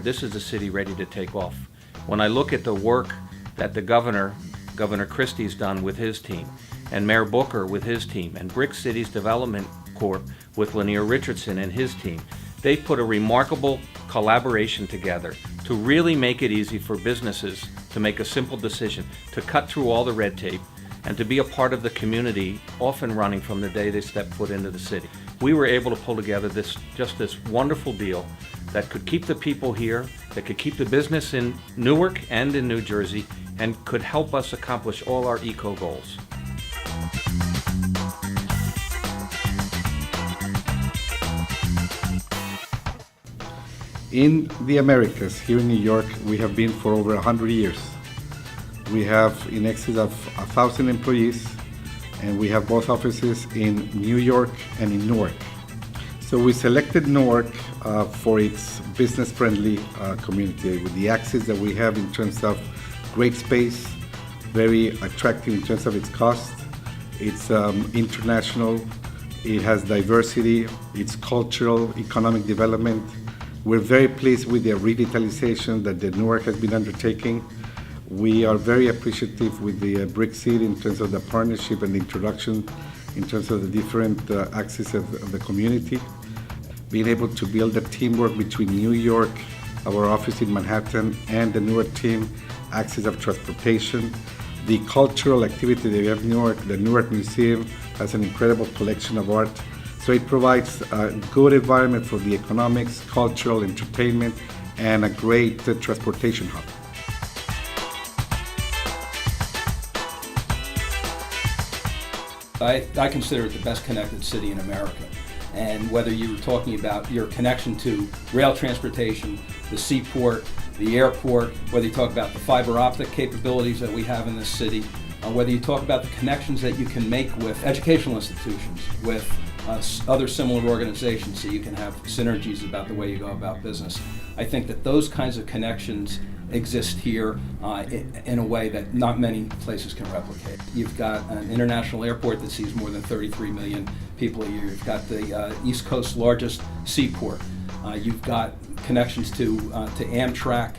This is a city ready to take off. When I look at the work that the Governor Christie's done with his team, and Mayor Booker with his team, and Brick Cities Development Corp with Lanier Richardson and his team, they put a remarkable collaboration together to really make it easy for businesses to make a simple decision, to cut through all the red tape, and to be a part of the community, off and running from the day they step foot into the city. We were able to pull together this wonderful deal that could keep the people here, that could keep the business in Newark and in New Jersey, and could help us accomplish all our eco goals. In the Americas, here in New York, we have been for over 100 years. We have in excess of 1,000 employees, and we have both offices in New York and in Newark. So we selected Newark for its business-friendly community, with the access that we have in terms of great space, very attractive in terms of its cost. It's international, it has diversity, it's cultural, economic development. We're very pleased with the revitalization that the Newark has been undertaking. We are very appreciative with the Brick City in terms of the partnership and the introduction in terms of the different axes of the community. Being able to build a teamwork between New York, our office in Manhattan, and the Newark team, access of transportation, the cultural activity that we have in Newark. The Newark Museum has an incredible collection of art. So it provides a good environment for the economics, cultural, entertainment, and a great transportation hub. I consider it the best connected city in America. And whether you're talking about your connection to rail transportation, the seaport, the airport, whether you talk about the fiber optic capabilities that we have in this city, whether you talk about the connections that you can make with educational institutions, with other similar organizations, so you can have synergies about the way you go about business. I think that those kinds of connections exist here in a way that not many places can replicate. You've got an international airport that sees more than 33 million people a year. You've got the East Coast's largest seaport. You've got connections to Amtrak,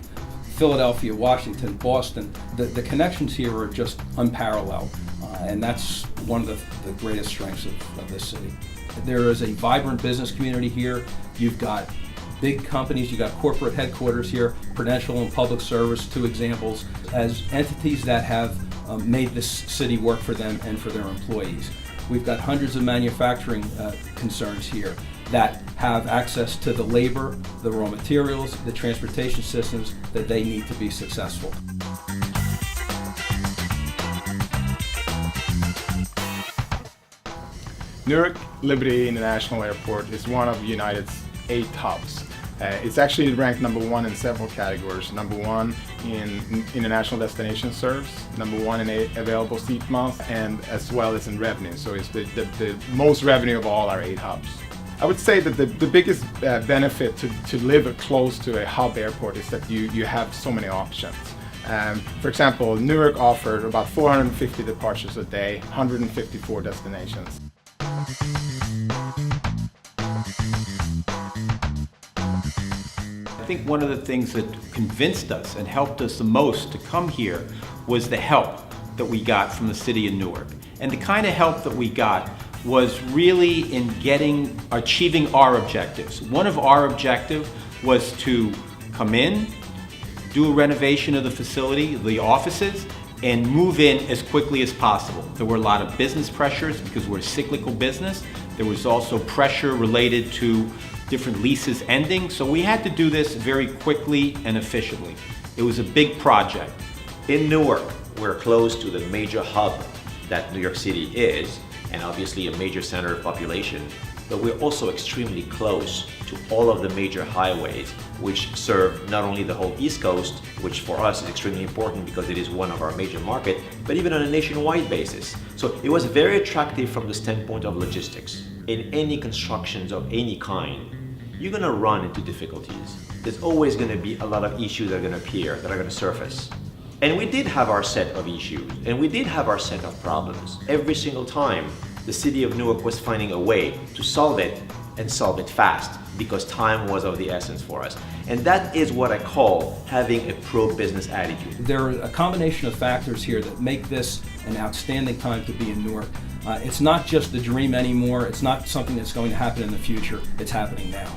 Philadelphia, Washington, Boston. The connections here are just unparalleled, and that's one of the greatest strengths of this city. There is a vibrant business community here. You've got big companies, you've got corporate headquarters here, Prudential and Public Service, two examples, as entities that have made this city work for them and for their employees. We've got hundreds of manufacturing concerns here that have access to the labor, the raw materials, the transportation systems that they need to be successful. Newark Liberty International Airport is one of United's 8 hubs. It's actually ranked number 1 in several categories. Number 1 in international destination service, number 1 in available seat miles, and as well as in revenue. So it's the most revenue of all our 8 hubs. I would say that the biggest benefit to live close to a hub airport is that you have so many options. For example, Newark offered about 450 departures a day, 154 destinations. I think one of the things that convinced us and helped us the most to come here was the help that we got from the city of Newark. And the kind of help that we got was really in achieving our objectives. One of our objectives was to come in, do a renovation of the facility, the offices, and move in as quickly as possible. There were a lot of business pressures because we're a cyclical business. There was also pressure related to different leases ending, so we had to do this very quickly and efficiently. It was a big project. In Newark, we're close to the major hub that New York City is, and obviously a major center of population, but we're also extremely close to all of the major highways, which serve not only the whole East Coast, which for us is extremely important because it is one of our major markets, but even on a nationwide basis. So it was very attractive from the standpoint of logistics. In any constructions of any kind, you're going to run into difficulties. There's always going to be a lot of issues that are going to appear, that are going to surface. And we did have our set of issues, and we did have our set of problems. Every single time, the city of Newark was finding a way to solve it and solve it fast, because time was of the essence for us. And that is what I call having a pro-business attitude. There are a combination of factors here that make this an outstanding time to be in Newark. It's not just the dream anymore. It's not something that's going to happen in the future. It's happening now.